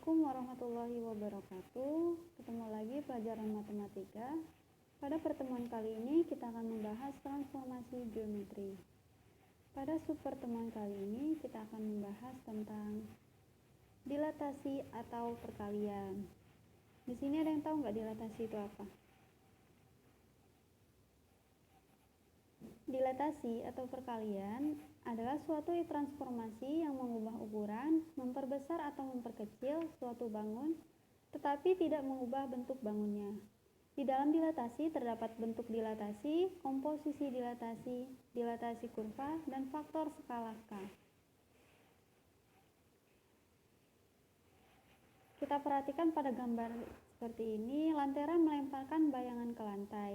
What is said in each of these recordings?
Assalamualaikum warahmatullahi wabarakatuh. Ketemu lagi pelajaran matematika. Pada pertemuan kali ini kita akan membahas transformasi geometri. Pada subpertemuan kali ini kita akan membahas tentang dilatasi atau perkalian. Di sini ada yang tahu nggak dilatasi itu apa? Dilatasi atau perkalian adalah suatu transformasi yang mengubah ukuran, memperbesar atau memperkecil suatu bangun, tetapi tidak mengubah bentuk bangunnya. Di dalam dilatasi terdapat bentuk dilatasi, komposisi dilatasi, dilatasi kurva, dan faktor skala K. Kita perhatikan pada gambar seperti ini, lentera melemparkan bayangan ke lantai.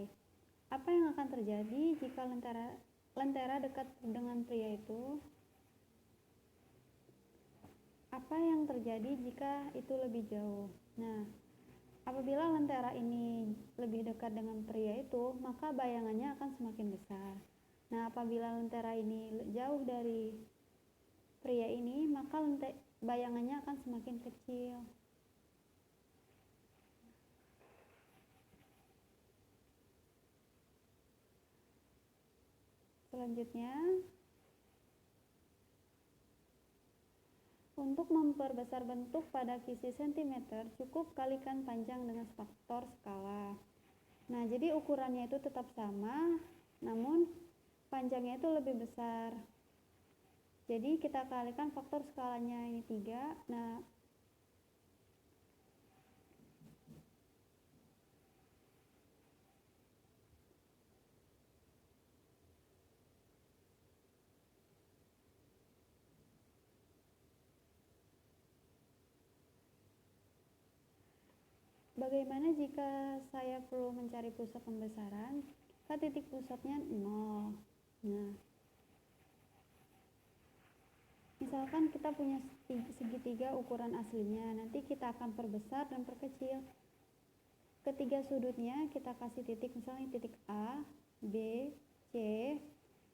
Apa yang akan terjadi jika lentera dekat dengan pria itu? Apa yang terjadi jika itu lebih jauh? Nah, apabila lentera ini lebih dekat dengan pria itu, maka bayangannya akan semakin besar. Nah, apabila lentera ini jauh dari pria ini, maka bayangannya akan semakin kecil. Selanjutnya, untuk memperbesar bentuk pada sisi cm, cukup kalikan panjang dengan faktor skala. Nah, jadi ukurannya itu tetap sama, namun panjangnya itu lebih besar. Jadi kita kalikan faktor skalanya ini 3. Nah, bagaimana jika saya perlu mencari pusat pembesaran? Titik pusatnya 0. Nah, misalkan kita punya segitiga ukuran aslinya, nanti kita akan perbesar dan perkecil. Ketiga sudutnya kita kasih titik, misalnya titik A, B, C.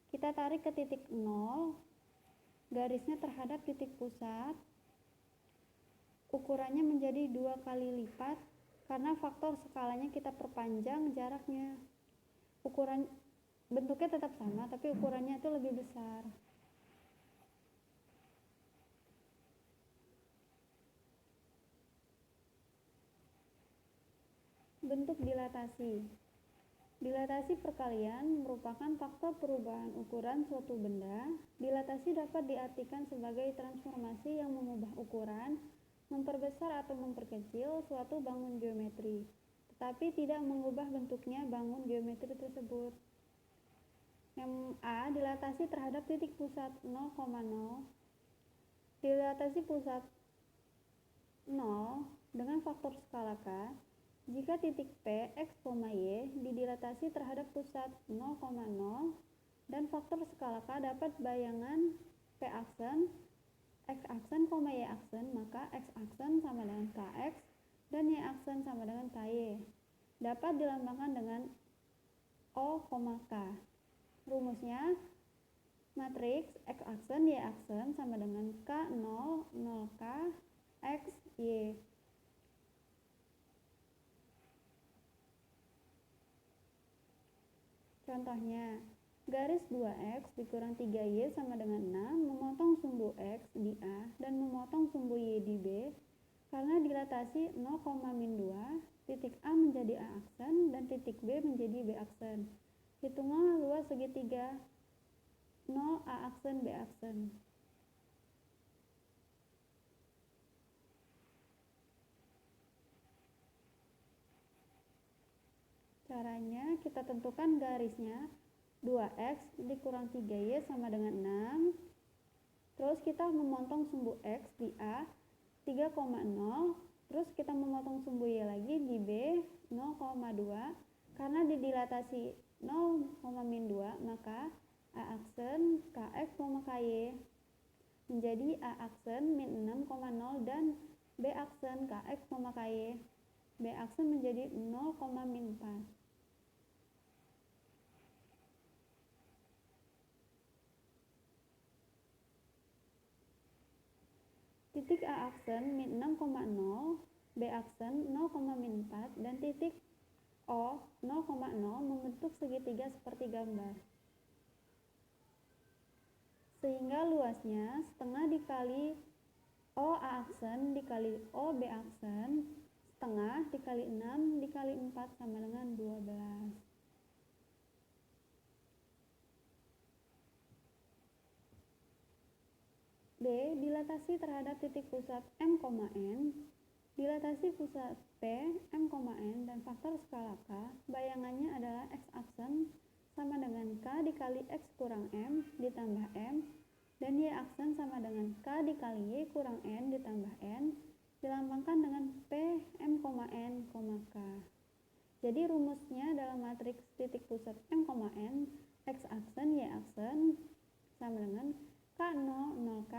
Kita tarik ke titik 0, garisnya terhadap titik pusat. Ukurannya menjadi 2 kali lipat karena faktor skalanya kita perpanjang jaraknya. Bentuknya tetap sama, tapi ukurannya itu lebih besar. Bentuk dilatasi. Dilatasi perkalian merupakan faktor perubahan ukuran suatu benda. Dilatasi dapat diartikan sebagai transformasi yang mengubah ukuran, memperbesar atau memperkecil suatu bangun geometri, tetapi tidak mengubah bentuknya bangun geometri tersebut. Yang A, dilatasi terhadap titik pusat 0,0. Dilatasi pusat 0 dengan faktor skala K jika titik P, X, Y didilatasi terhadap pusat 0,0 dan faktor skala K dapat bayangan P aksen, X aksen, Y aksen, maka X aksen sama dengan KX dan Y aksen sama dengan KY. Dapat dilambangkan dengan O, K. Rumusnya, matriks X aksen, Y aksen sama dengan K0, 0K, X, Y. Contohnya, garis 2X dikurang 3Y sama dengan 6 memotong sumbu X di A dan memotong sumbu Y di B. Karena dilatasi 0,-2, titik A menjadi A aksen dan titik B menjadi B aksen. Hitunglah luas segitiga 0 A aksen B aksen. Caranya kita tentukan garisnya 2X dikurang 3Y sama dengan 6. Terus kita memotong sumbu X di A 3,0. Terus kita memotong sumbu Y lagi di B 0,2. Karena didilatasi 0,-2, maka A aksen KX, KY menjadi A aksen min 6,0 dan B aksen KX, KY. B aksen menjadi 0,-4. titik A aksen min 6,0, B aksen 0,4, dan titik O 0,0 membentuk segitiga seperti gambar. Sehingga luasnya setengah dikali O A aksen dikali O B aksen, setengah dikali 6 dikali 4 sama dengan 12. B. Dilatasi terhadap titik pusat M, N, dilatasi pusat P, M, N, dan faktor skala K, bayangannya adalah X aksen sama dengan K dikali X kurang M ditambah M, dan Y aksen sama dengan K dikali Y kurang N ditambah N, dilambangkan dengan P, M, N, K. Jadi rumusnya dalam matriks titik pusat M, N, X aksen, Y aksen sama dengan K0, 0K,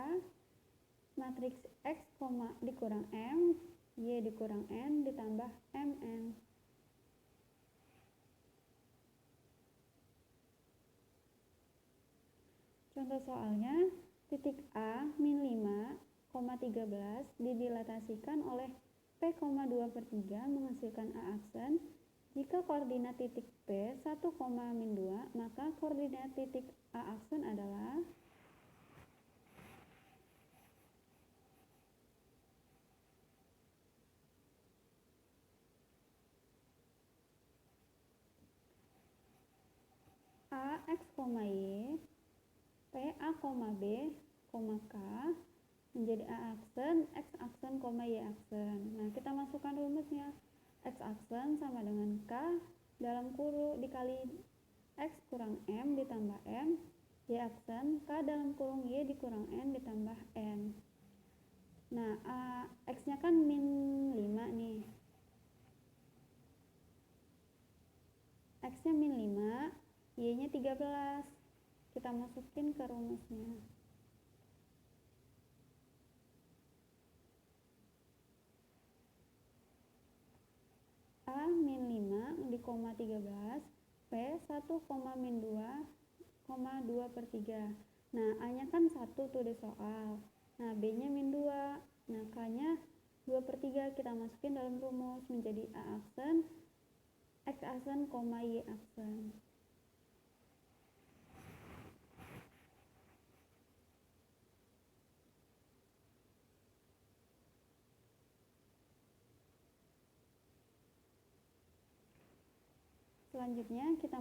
matriks X, dikurang M, Y dikurang N ditambah MN. Contoh soalnya, titik A min 5,13 didilatasikan oleh P,2/3 menghasilkan A aksen. Jika koordinat titik P 1,-2, maka koordinat titik A aksen adalah A, X, Y, P, A, B, K menjadi A aksen, X aksen, Y aksen. Nah, kita masukkan rumusnya. X aksen sama dengan K dalam kurung dikali X kurang M ditambah M, Y aksen K dalam kurung Y dikurang N ditambah N. Nah, X-nya kan min 5 nih. X-nya min 5, Y-nya 13. Kita masukin ke rumusnya. A min 5 di koma 13, P 1,-2,3. Nah, A-nya kan 1 tuh di soal. Nah, B-nya min 2. Nah, K-nya 2/3 kita masukin dalam rumus menjadi A aksen, X aksen, Y aksen. Selanjutnya kita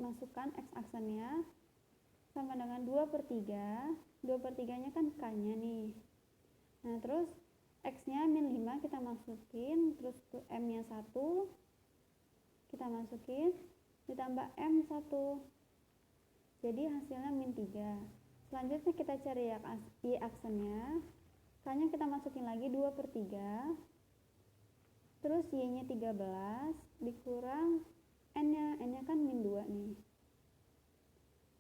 masukkan X aksennya sama dengan 2/3. 2/3 nya kan K-nya nih. Nah, terus X-nya min 5 kita masukin, terus M-nya 1 kita masukin, ditambah M1. Jadi hasilnya min 3. Selanjutnya kita cari Y aksennya. K-nya kita masukin lagi 2/3. Terus Y-nya 13 dikurang N-nya. N-nya kan min 2 nih.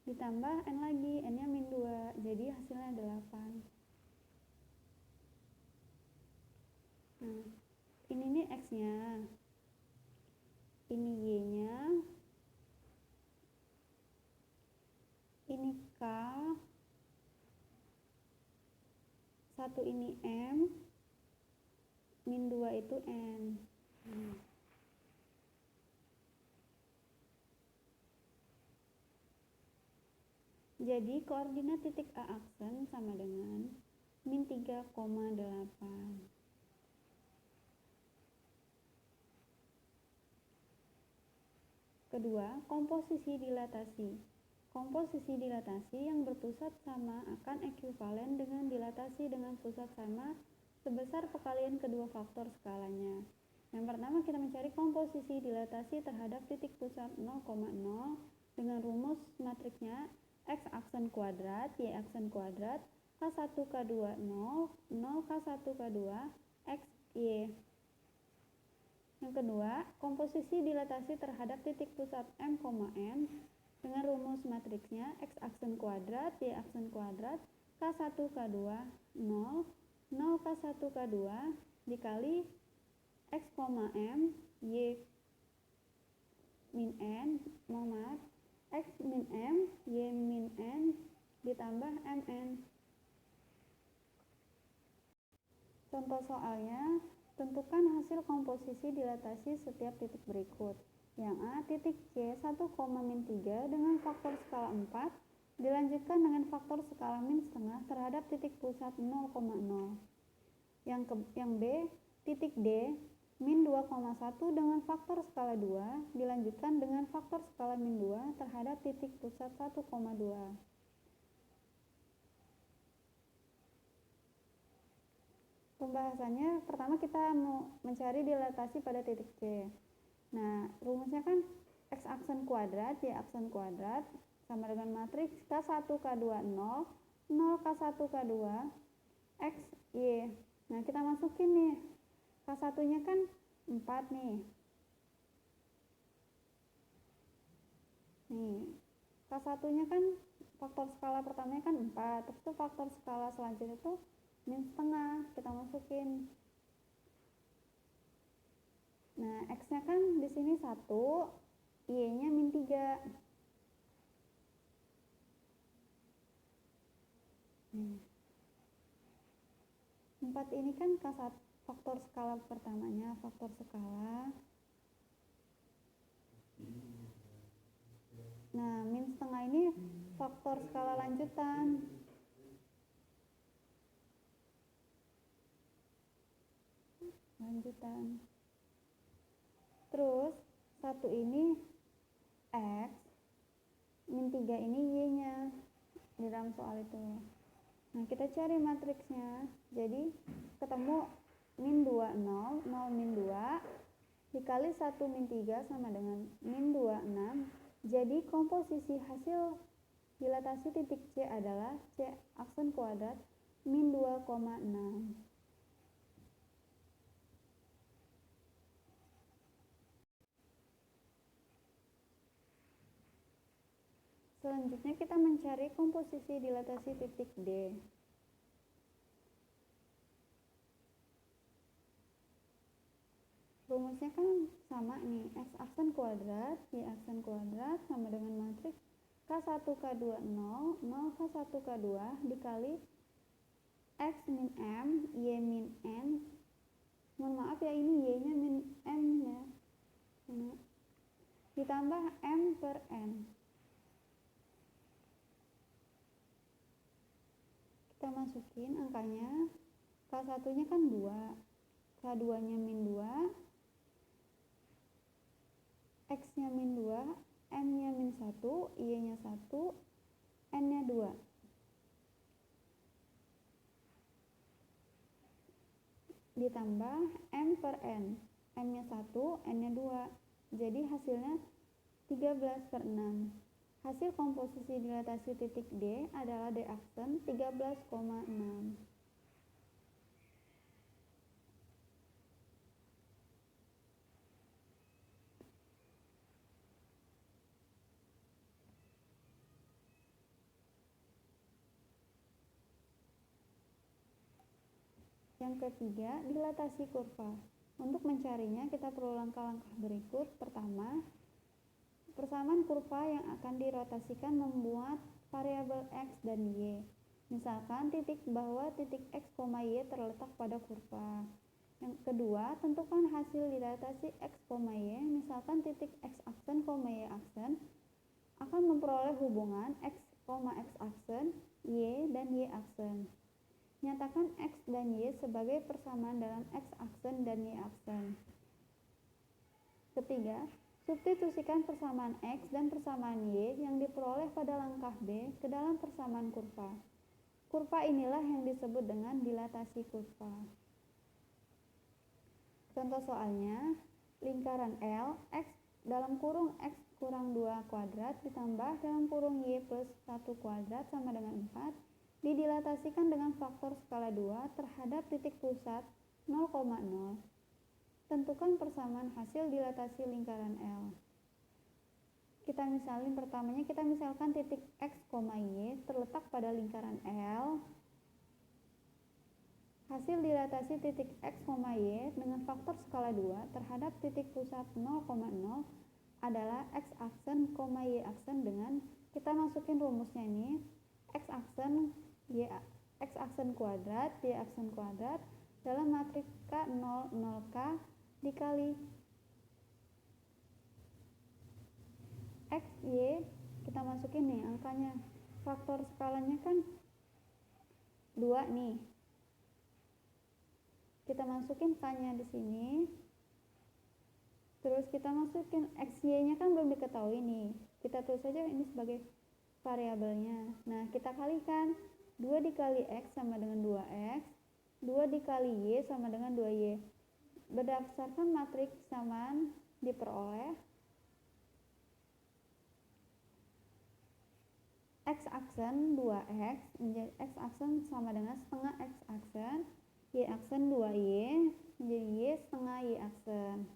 Ditambah N lagi, N-nya min 2. Jadi hasilnya 8. Nah, ini nih X-nya. Ini Y-nya. Ini K. 1 ini M. Min 2 itu N. Jadi koordinat titik A aksen sama dengan min 3,8. Kedua, komposisi dilatasi. Komposisi dilatasi yang berpusat sama akan ekuivalen dengan dilatasi dengan pusat sama sebesar perkalian kedua faktor skalanya. Yang pertama kita mencari komposisi dilatasi terhadap titik pusat 0,0 dengan rumus matriksnya X aksen kuadrat, Y aksen kuadrat, K1, K2, 0, 0, K1, K2, X, Y. Yang kedua, komposisi dilatasi terhadap titik pusat M, N dengan rumus matriksnya X aksen kuadrat, Y aksen kuadrat, K1, K2, 0, 0, K1, K2 dikali X, M, Y min N, X min M, Y min N ditambah MN. Contoh soalnya, tentukan hasil komposisi dilatasi setiap titik berikut. Yang A, titik C 1,-3 dengan faktor skala 4 dilanjutkan dengan faktor skala min setengah terhadap titik pusat 0,0. Yang B, titik D min 2,1 dengan faktor skala 2 dilanjutkan dengan faktor skala min 2 terhadap titik pusat 1,2. Pembahasannya, pertama kita mau mencari dilatasi pada titik C. Nah, rumusnya kan X aksen kuadrat, Y aksen kuadrat sama dengan matriks K1, K2, 0, 0, K1, K2, X, Y. Nah, kita masukin nih. K1-nya kan 4 nih. Nih, K1-nya kan faktor skala pertamanya kan 4. Terus tuh faktor skala selanjutnya tuh min setengah. Kita masukin. Nah, X-nya kan di sini 1, Y-nya min 3. 4 ini kan K1, faktor skala pertamanya, faktor skala. Nah, min setengah ini faktor skala lanjutan. Terus 1 ini X, min 3 ini Y-nya di dalam soal itu. Nah, kita cari matriksnya. Jadi ketemu min 2, 0, 0 min 2 dikali 1 min 3 sama dengan min 2, 6. Jadi komposisi hasil dilatasi titik C adalah C aksen kuadrat min 2,6. Selanjutnya kita mencari komposisi dilatasi titik D. Rumusnya kan sama nih, X aksen kuadrat, Y aksen kuadrat sama dengan matriks K1, K2, 0, 0, K1, K2 dikali X min M, Y min N. Mohon maaf ya, ini Y-nya min M ya. Ditambah M per N. Kita masukin angkanya. K1-nya kan 2, K2-nya min 2, X-nya min 2, M-nya min 1, Y-nya 1, N-nya 2. Ditambah M per N. M-nya 1, N-nya 2. Jadi hasilnya 13 per 6. Hasil komposisi dilatasi titik D adalah D aksen 13,6. Yang ketiga, dilatasi kurva. Untuk mencarinya kita perlu langkah-langkah berikut. Pertama, persamaan kurva yang akan dirotasikan membuat variabel X dan Y. Misalkan titik bahwa titik X, Y terletak pada kurva. Yang kedua, tentukan hasil dilatasi X, Y. Misalkan titik X aksen, Y aksen akan memperoleh hubungan X, X aksen, Y dan Y aksen. Nyatakan X dan Y sebagai persamaan dalam X aksen dan Y aksen. Ketiga, substitusikan persamaan X dan persamaan Y yang diperoleh pada langkah B ke dalam persamaan kurva. Kurva inilah yang disebut dengan dilatasi kurva. Contoh soalnya, lingkaran L, X dalam kurung X kurang 2 kuadrat ditambah dalam kurung Y plus 1 kuadrat sama dengan 4 didilatasikan dengan faktor skala 2 terhadap titik pusat 0,0. Tentukan persamaan hasil dilatasi lingkaran L. Kita misalkan titik X, Y terletak pada lingkaran L. Hasil dilatasi titik X, Y dengan faktor skala 2 terhadap titik pusat 0,0 adalah X aksen, Y aksen dengan kita masukin rumusnya ini X aksen, X aksen kuadrat, Y aksen kuadrat dalam matrika 0, 0K dikali X, Y, kita masukin nih angkanya. Faktor skalanya kan 2 nih. Kita masukin K-nya di sini. Terus kita masukin X, Y-nya kan belum diketahui nih. Kita tulis saja ini sebagai variabelnya. Nah, kita kalikan 2 dikali X sama dengan 2X, 2 dikali Y sama dengan 2Y. Berdasarkan matriks samaan diperoleh X aksen 2X menjadi X aksen sama dengan setengah X aksen, Y aksen 2Y menjadi Y setengah Y aksen.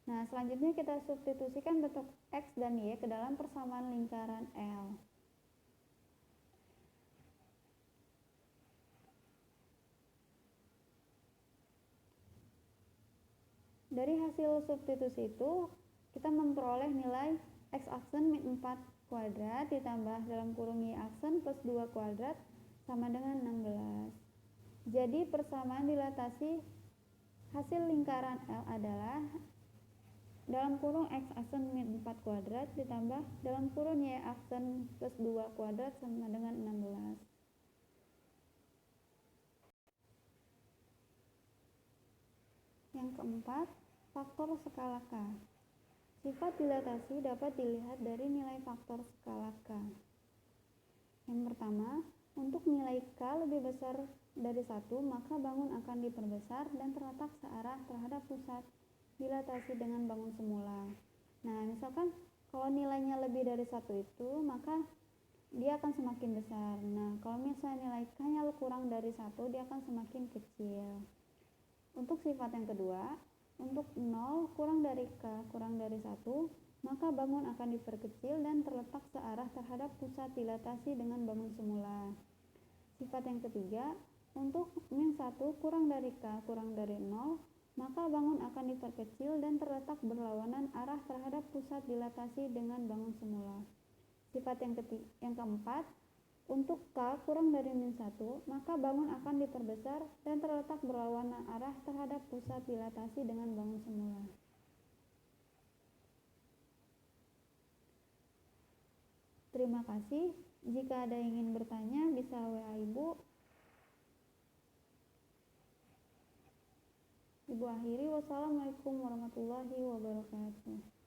Nah, selanjutnya kita substitusikan bentuk X dan Y ke dalam persamaan lingkaran L. Dari hasil substitusi itu, kita memperoleh nilai X aksen min 4 kuadrat ditambah dalam kurung Y aksen plus 2 kuadrat sama dengan 16. Jadi persamaan dilatasi hasil lingkaran L adalah dalam kurung X aksen min 4 kuadrat ditambah dalam kurung Y aksen plus 2 kuadrat sama dengan 16. Yang keempat, faktor skala K. Sifat dilatasi dapat dilihat dari nilai faktor skala K. Yang pertama, untuk nilai K lebih besar dari 1, maka bangun akan diperbesar dan terletak searah terhadap pusat dilatasi dengan bangun semula. Nah, misalkan kalau nilainya lebih dari 1 itu, maka dia akan semakin besar. Nah, kalau misalnya nilai K-nya kurang dari 1, dia akan semakin kecil. Untuk sifat yang kedua, untuk 0 kurang dari K kurang dari 1, maka bangun akan diperkecil dan terletak searah terhadap pusat dilatasi dengan bangun semula. Sifat yang ketiga, untuk min 1 kurang dari K kurang dari 0, maka bangun akan diperkecil dan terletak berlawanan arah terhadap pusat dilatasi dengan bangun semula. Sifat yang keempat, untuk K kurang dari min 1, maka bangun akan diperbesar dan terletak berlawanan arah terhadap pusat dilatasi dengan bangun semula. Terima kasih. Jika ada yang ingin bertanya, bisa WA Ibu. Ibu akhiri, wassalamualaikum warahmatullahi wabarakatuh.